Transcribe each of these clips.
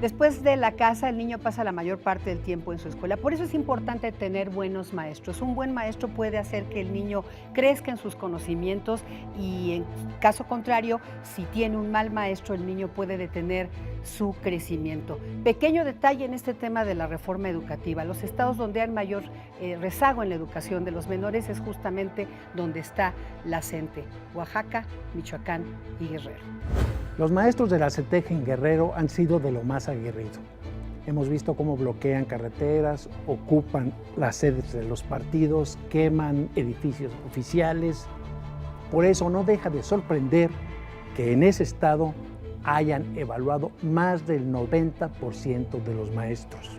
Después de la casa, el niño pasa la mayor parte del tiempo en su escuela. Por eso es importante tener buenos maestros. Un buen maestro puede hacer que el niño crezca en sus conocimientos y, en caso contrario, si tiene un mal maestro, el niño puede detener su crecimiento. Pequeño detalle en este tema de la reforma educativa. Los estados donde hay mayor rezago en la educación de los menores es justamente donde está la CENTE: Oaxaca, Michoacán y Guerrero. Los maestros de la CETEC en Guerrero han sido de lo más aguerrido. Hemos visto cómo bloquean carreteras, ocupan las sedes de los partidos, queman edificios oficiales. Por eso no deja de sorprender que en ese estado hayan evaluado más del 90% de los maestros.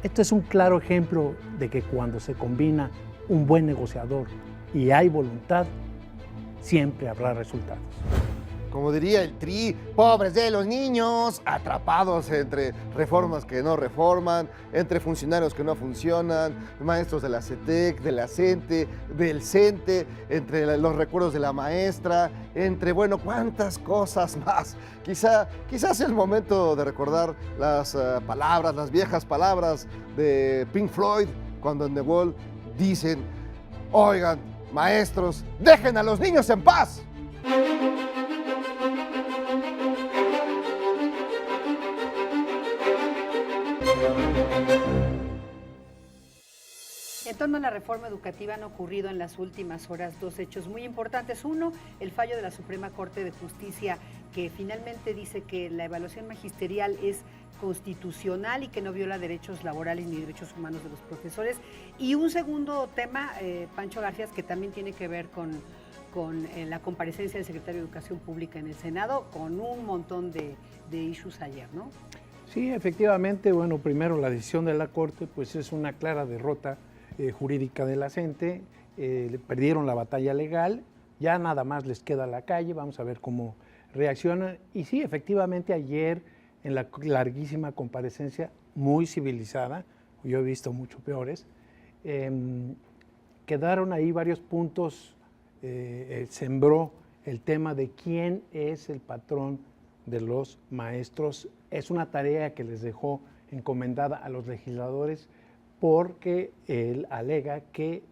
Esto es un claro ejemplo de que cuando se combina un buen negociador y hay voluntad, siempre habrá resultados. Como diría el Tri, pobres de los niños, atrapados entre reformas que no reforman, entre funcionarios que no funcionan, maestros de la CETEC, de la CENTE, del CENTE, entre los recuerdos de la maestra, entre, bueno, cuántas cosas más. Quizás es el momento de recordar las palabras, las viejas palabras de Pink Floyd, cuando en The Wall dicen: oigan, maestros, dejen a los niños en paz. En torno a la reforma educativa han ocurrido en las últimas horas dos hechos muy importantes. Uno, el fallo de la Suprema Corte de Justicia, que finalmente dice que la evaluación magisterial es constitucional y que no viola derechos laborales ni derechos humanos de los profesores. Y un segundo tema, Pancho García, que también tiene que ver con la comparecencia del secretario de Educación Pública en el Senado, con un montón de issues ayer, ¿no? Sí, efectivamente, bueno, primero la decisión de la Corte pues es una clara derrota jurídica de la CENTE, perdieron la batalla legal, ya nada más les queda la calle, vamos a ver cómo reaccionan. Y sí, efectivamente ayer en la larguísima comparecencia, muy civilizada, yo he visto mucho peores, quedaron ahí varios puntos, sembró el tema de quién es el patrón de los maestros. Es una tarea que les dejó encomendada a los legisladores, porque él alega que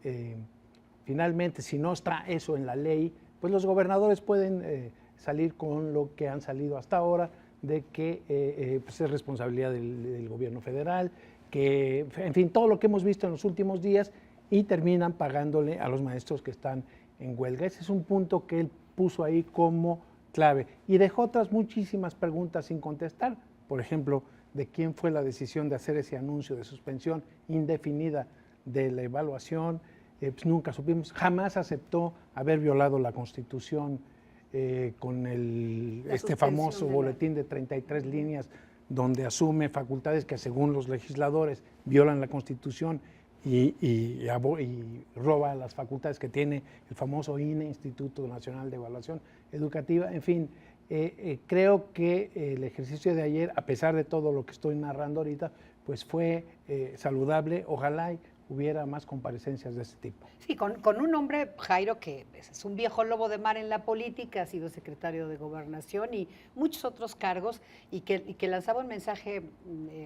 finalmente, si no está eso en la ley, pues los gobernadores pueden salir con lo que han salido hasta ahora, de que pues es responsabilidad del gobierno federal, que, en fin, todo lo que hemos visto en los últimos días, y terminan pagándole a los maestros que están en huelga. Ese es un punto que él puso ahí como clave y dejó otras muchísimas preguntas sin contestar. Por ejemplo, de quién fue la decisión de hacer ese anuncio de suspensión indefinida de la evaluación, pues nunca supimos. Jamás aceptó haber violado la Constitución con este famoso boletín de 33 líneas, donde asume facultades que según los legisladores violan la Constitución y roba las facultades que tiene el famoso INE, Instituto Nacional de Evaluación Educativa. En fin, creo que el ejercicio de ayer, a pesar de todo lo que estoy narrando ahorita, pues fue saludable. Ojalá hubiera más comparecencias de este tipo. Sí, con un hombre, Jairo, que es un viejo lobo de mar en la política, ha sido secretario de Gobernación y muchos otros cargos, y que lanzaba un mensaje,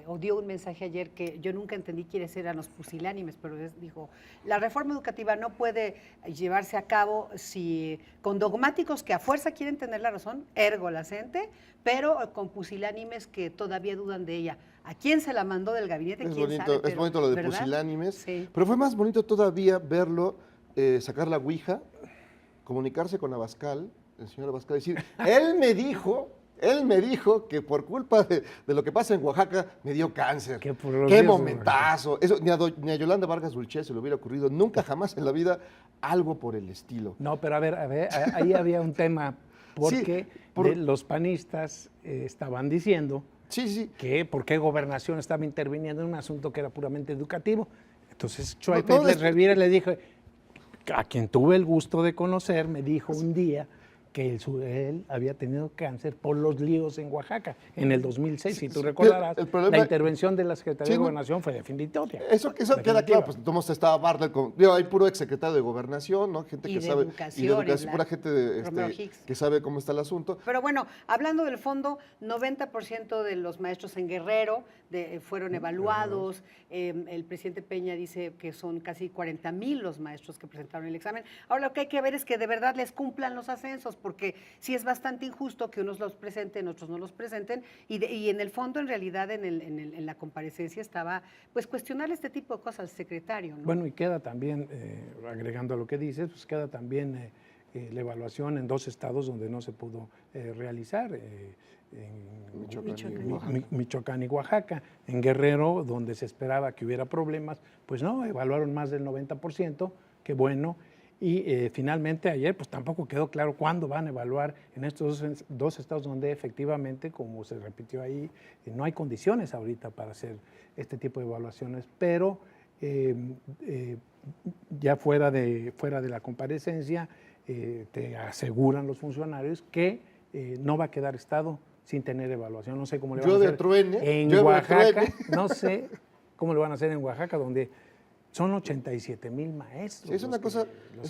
o dio un mensaje ayer que yo nunca entendí quiénes eran los pusilánimes, pero dijo: la reforma educativa no puede llevarse a cabo si con dogmáticos que a fuerza quieren tener la razón, ergo la CENTE, pero con pusilánimes que todavía dudan de ella. ¿A quién se la mandó del gabinete? Es ¿Quién bonito, sabe? es bonito lo de ¿verdad? pusilánimes, Sí. pero fue más bonito todavía verlo sacar la ouija, comunicarse con Abascal, el señor Abascal, decir: él me dijo que por culpa de lo que pasa en Oaxaca me dio cáncer. ¡Qué momentazo! Eso ni a Yolanda Vargas Dulce se le hubiera ocurrido nunca jamás en la vida algo por el estilo. No, pero a ver, ahí había un tema, porque sí, los panistas estaban diciendo que por qué Gobernación estaba interviniendo en un asunto que era puramente educativo. Entonces les revira y le dijo: a quien tuve el gusto de conocer, me dijo un día que él había tenido cáncer por los líos en Oaxaca en el 2006. Si tú recordarás, la intervención de la Secretaría de Gobernación fue definitoria. Eso queda claro, pues todos estaba Bartlett, hay puro exsecretario de Gobernación, ¿no? Gente que sabe, y de educación, pura gente que sabe cómo está el asunto. Pero bueno, hablando del fondo, 90% de los maestros en Guerrero fueron evaluados. El presidente Peña dice que son casi 40,000 los maestros que presentaron el examen. Ahora lo que hay que ver es que de verdad les cumplan los ascensos, porque sí es bastante injusto que unos los presenten, otros no los presenten, y en el fondo, en realidad, en la comparecencia estaba, pues, cuestionar este tipo de cosas al secretario, ¿no? Bueno, y queda también, agregando a lo que dices, pues queda también la evaluación en 2 estados donde no se pudo realizar, en Michoacán y Oaxaca. En Guerrero, donde se esperaba que hubiera problemas, pues no, evaluaron más del 90%, qué bueno. Y finalmente ayer pues tampoco quedó claro cuándo van a evaluar en estos 2 estados donde efectivamente, como se repitió ahí, no hay condiciones ahorita para hacer este tipo de evaluaciones, pero ya fuera de la comparecencia te aseguran los funcionarios que no va a quedar estado sin tener evaluación. No sé cómo le van a hacer en Oaxaca, no sé cómo lo van a hacer en Oaxaca, donde son 87,000 maestros. Sí, es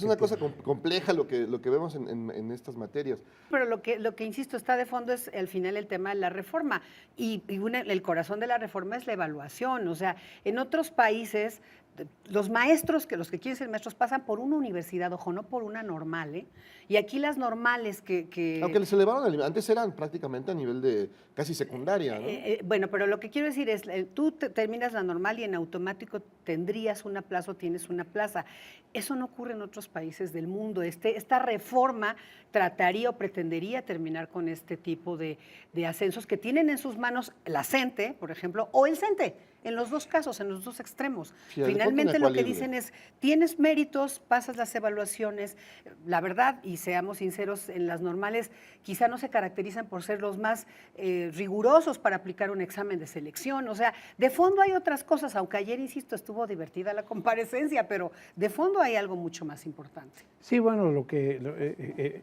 una cosa compleja lo que vemos en estas materias. Pero lo que insisto, está de fondo es al final el tema de la reforma. Y el corazón de la reforma es la evaluación. O sea, en otros países, los maestros, los que quieren ser maestros, pasan por una universidad, ojo, no por una normal, ¿eh? Y aquí las normales que... Aunque les elevaron, antes eran prácticamente a nivel de casi secundaria, ¿no? Bueno, pero lo que quiero decir es, tú terminas la normal y en automático tendrías una plaza o tienes una plaza. Eso no ocurre en otros países del mundo. Esta reforma trataría o pretendería terminar con este tipo de ascensos que tienen en sus manos la CENTE, por ejemplo, o el CENTE. En los 2 casos, en los 2 extremos. Sí, finalmente lo que dicen es, tienes méritos, pasas las evaluaciones. La verdad, y seamos sinceros, en las normales quizá no se caracterizan por ser los más rigurosos para aplicar un examen de selección. O sea, de fondo hay otras cosas, aunque ayer, insisto, estuvo divertida la comparecencia, pero de fondo hay algo mucho más importante. Sí, bueno, lo que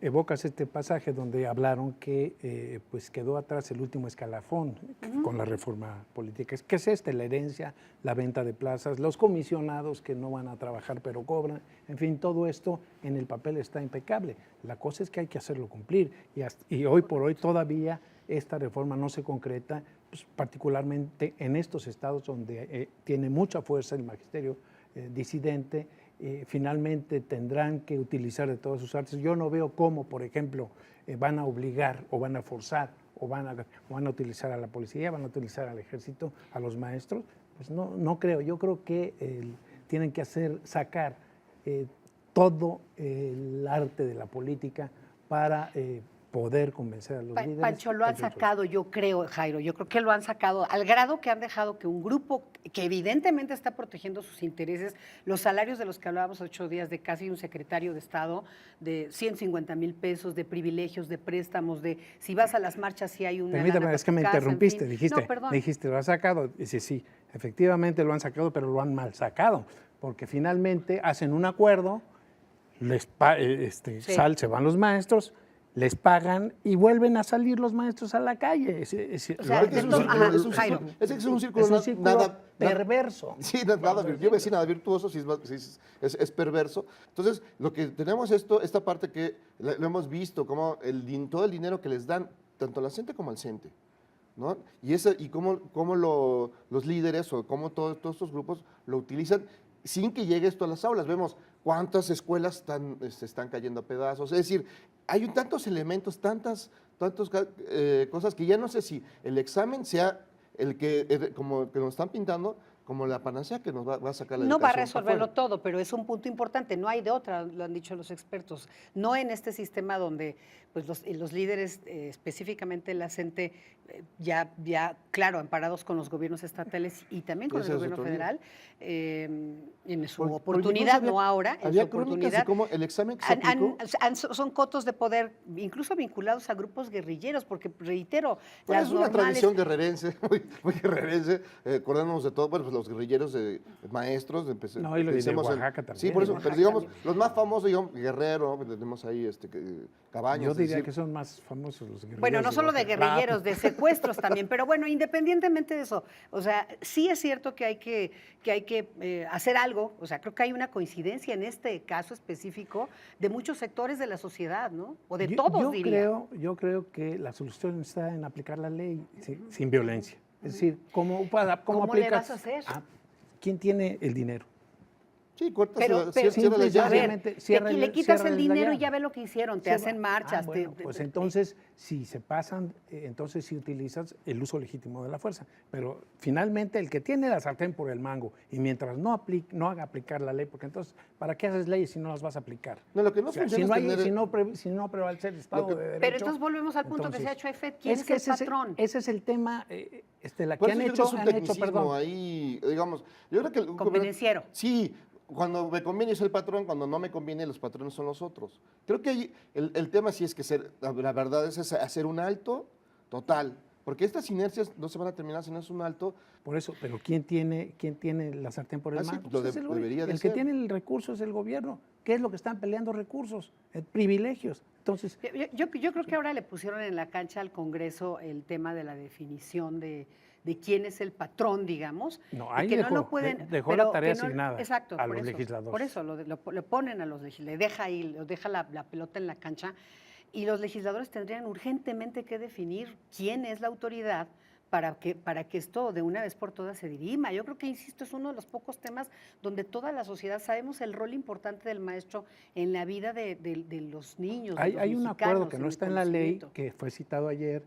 evocas este pasaje donde hablaron que pues quedó atrás el último escalafón con la reforma política. ¿Qué es la herencia, la venta de plazas, los comisionados que no van a trabajar pero cobran? En fin, todo esto en el papel está impecable. La cosa es que hay que hacerlo cumplir y hoy por hoy todavía esta reforma no se concreta, pues, particularmente en estos estados donde tiene mucha fuerza el magisterio disidente. Finalmente tendrán que utilizar de todas sus artes. Yo no veo cómo, por ejemplo, van a obligar o van a forzar o van a utilizar a la policía, van a utilizar al ejército, a los maestros. Pues no creo. Yo creo que tienen que sacar todo el arte de la política para poder convencer a los líderes. Pancho, lo han sacado, yo creo, Jairo, yo creo que lo han sacado al grado que han dejado que un grupo que evidentemente está protegiendo sus intereses, los salarios de los que hablábamos 8 días, de casi un secretario de Estado, de 150,000 pesos, de privilegios, de préstamos, de si vas a las marchas, si hay una... Permítame, es que me interrumpiste, en fin. dijiste, lo ha sacado. Dice, sí, efectivamente lo han sacado, pero lo han mal sacado, porque finalmente hacen un acuerdo, se van los maestros, les pagan y vuelven a salir los maestros a la calle. Es un círculo nada perverso. Sí, yo voy a decir nada virtuoso, es perverso. Entonces, lo que tenemos esta parte que lo hemos visto, como todo el dinero que les dan, tanto a la CENTE como al CENTE, ¿no? Y cómo los líderes o cómo todos estos grupos lo utilizan sin que llegue esto a las aulas. Vemos cuántas escuelas se están cayendo a pedazos. Es decir, hay tantos elementos, tantas cosas que ya no sé si el examen sea como que nos están pintando como la panacea que nos va a sacar la educación. No va a resolverlo todo, pero es un punto importante. No hay de otra, lo han dicho los expertos. No en este sistema donde pues los líderes, específicamente la CENTE, ya, claro, amparados con los gobiernos estatales y también con el gobierno federal, en su oportunidad, no ahora, en su oportunidad. De cómo el examen que se aplicó, son cotos de poder, incluso vinculados a grupos guerrilleros, porque reitero, es una tradición guerrerense, muy guerrerense, acordándonos de todo. Bueno, pues los guerrilleros de maestros. No, y lo de pensemos Oaxaca también. Sí, por eso, Oaxaca pero digamos, también. los más famosos, digamos, Guerrero, ¿no? Tenemos ahí Cabañas. Yo es diría decir, que son más famosos los guerrilleros. Bueno, no solo de Oaxaca. guerrilleros, de secuestros también, pero bueno, independientemente de eso, o sea, sí es cierto que hay que hacer algo, o sea, creo que hay una coincidencia en este caso específico de muchos sectores de la sociedad, ¿no? O de todos, diría. Yo creo que la solución está en aplicar la ley sin violencia. Es decir, ¿cómo ¿Cómo le aplicas? vas a hacer? ¿Quién tiene el dinero? Sí, cortas, Pero cierra simple la y llave. sencillamente, Le quitas cierra el la dinero y llave. ya ve lo que hicieron, te Sí, hacen marchas. bueno, pues entonces, si se pasan, entonces sí utilizas el uso legítimo de la fuerza. Pero finalmente el que tiene la sartén por el mango y mientras no haga aplicar la ley, porque entonces, ¿para qué haces leyes si no las vas a aplicar? No, lo que no O sea, funciona es tener... si no prevalece el Estado de Derecho. Pero entonces volvemos al punto que se ha hecho EFED, ¿quién es el patrón? Ese es el tema, la Por que eso han yo creo hecho, que es un han hecho, tecnicismo perdón. ahí, digamos, yo creo que... Convenenciero. Sí, cuando me conviene soy el patrón, cuando no me conviene los patrones son los otros. Creo que ahí el tema sí es que la verdad es hacer un alto total, porque estas inercias no se van a terminar si no es un alto. Por eso, pero ¿quién tiene la sartén por el Sí, mango? lo Pues es el debería de el que ser. tiene el recurso es el gobierno. ¿Qué es lo que están peleando recursos? Privilegios. Entonces, Yo creo que ahora le pusieron en la cancha al Congreso el tema de la definición de quién es el patrón, digamos. No, y ahí que dejó, no pueden, dejó pero la tarea que no- asignada exacto, a por los eso, legisladores. Por eso lo ponen a los legisladores, le deja la pelota en la cancha y los legisladores tendrían urgentemente que definir quién es la autoridad para que esto de una vez por todas se dirima. Yo creo que, insisto, es uno de los pocos temas donde toda la sociedad sabemos el rol importante del maestro en la vida de los niños. de los hay un acuerdo mexicanos, que en no el está en la ley, conocimiento. que fue citado ayer,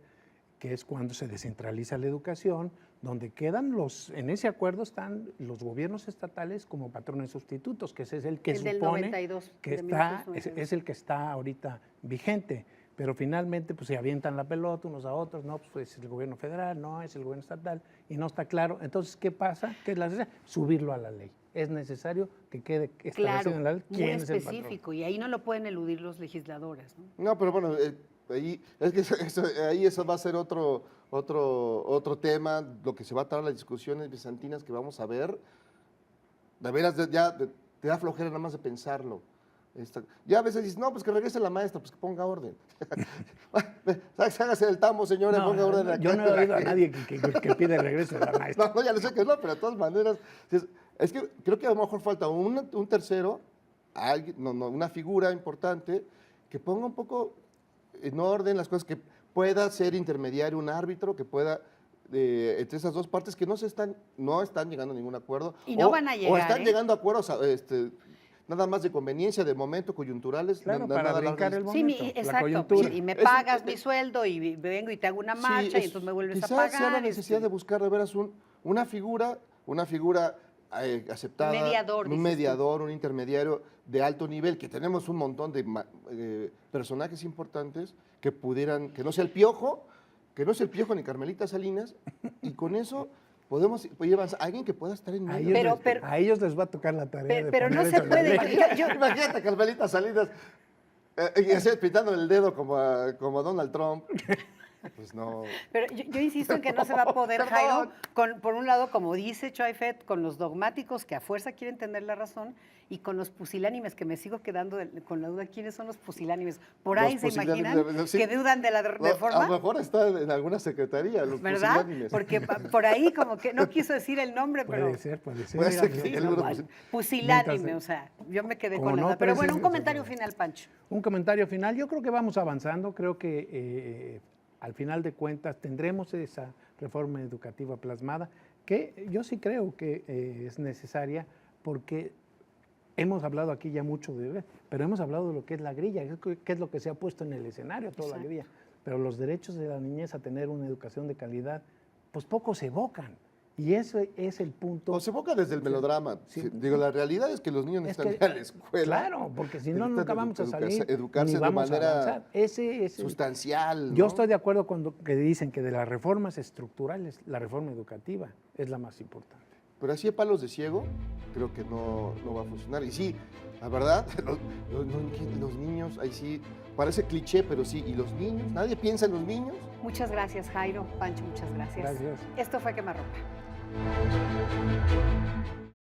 que es cuando se descentraliza la educación, donde quedan en ese acuerdo están los gobiernos estatales como patrones sustitutos, que ese es el que El del supone 92, que de está, 1992. es el que está ahorita vigente. Pero finalmente pues se avientan la pelota unos a otros, no, pues es el gobierno federal, no, es el gobierno estatal, y no está claro. Entonces, ¿qué pasa? ¿Qué es la necesidad? Subirlo a la ley. Es necesario que quede establecido Claro, en la ley muy quién es el patrón. específico, y ahí no lo pueden eludir los legisladores, ¿no? No, pero bueno, ahí, es que ahí eso va a ser otro tema, lo que se va a tratar las discusiones bizantinas que vamos a ver. De veras, te da flojera nada más de pensarlo. Ya a veces dices, no, pues que regrese la maestra, pues que ponga orden. Hágase el tambo, señores, ponga orden. Yo no he oído a nadie que pide el regreso de la maestra. No, ya lo sé que no, pero de todas maneras, es que creo que a lo mejor falta un tercero, una figura importante que ponga un poco en orden las cosas, que pueda ser intermediario, un árbitro, que pueda, entre esas dos partes que no están llegando a ningún acuerdo. Y no van a O llegar, están ¿eh? llegando a acuerdos nada más de conveniencia, de momento, coyunturales. Claro, nada para largo. brincar el Sí, momento, la exacto. coyuntura. Y me Es- pagas mi sueldo y vengo y te hago una Sí, marcha y entonces me vuelves a quizás pagar. sea la necesidad de buscar de veras una figura aceptada, Mediador, un dices mediador, un intermediario de alto nivel, que tenemos un montón de personajes importantes que pudieran, que no sea el Piojo ni Carmelita Salinas, y con eso podemos llevar a alguien que pueda estar en A medio. ellos, Pero- a ellos les va a tocar la tarea de pero no poner se eso en la puede. ley. Imagínate a Carmelita Salinas y así pintando el dedo como Donald Trump. Pues no. Pero yo insisto en que no se va a poder, Perdón. Jairo, por un lado, como dice Choifet, con los dogmáticos que a fuerza quieren tener la razón y con los pusilánimes, que me sigo quedando con la duda, ¿quiénes son los pusilánimes? Por ahí Los se pusilánimes, imaginan sí. que dudan de la No, a lo reforma, mejor está en alguna secretaría, los ¿verdad? pusilánimes. Porque por ahí como que no quiso decir el nombre, pero... Puede ser, puede ser. Puede ser Mira, que mira, el No, libro mal. pusil- Pusilánime, Mientras- o sea, yo me quedé Como con la no, duda. pero Pero bueno, sí, un sí, comentario sí. final, Pancho. Un comentario final. Yo creo que vamos avanzando. Creo que al final de cuentas tendremos esa reforma educativa plasmada, que yo sí creo que es necesaria porque hemos hablado aquí ya mucho pero hemos hablado de lo que es la grilla, que es lo que se ha puesto en el escenario, toda la Exacto. grilla. Pero los derechos de la niñez a tener una educación de calidad, pues pocos se evocan. Y ese es el punto. O se evoca desde el melodrama. Sí. Digo, la realidad es que los niños Es necesitan que- ir a la escuela. Claro, porque si no, Necesitan nunca vamos a salir. educarse ni de vamos a manera avanzar. Ese es el- sustancial. Yo ¿no? estoy de acuerdo cuando que dicen que de las reformas estructurales, la reforma educativa es la más importante. Pero así de palos de ciego, creo que no va a funcionar. Y sí, la verdad, los niños, ahí sí, parece cliché, pero sí. ¿Y los niños? ¿Nadie piensa en los niños? Muchas gracias, Jairo. Pancho, muchas gracias. Gracias. Esto fue Quemarropa.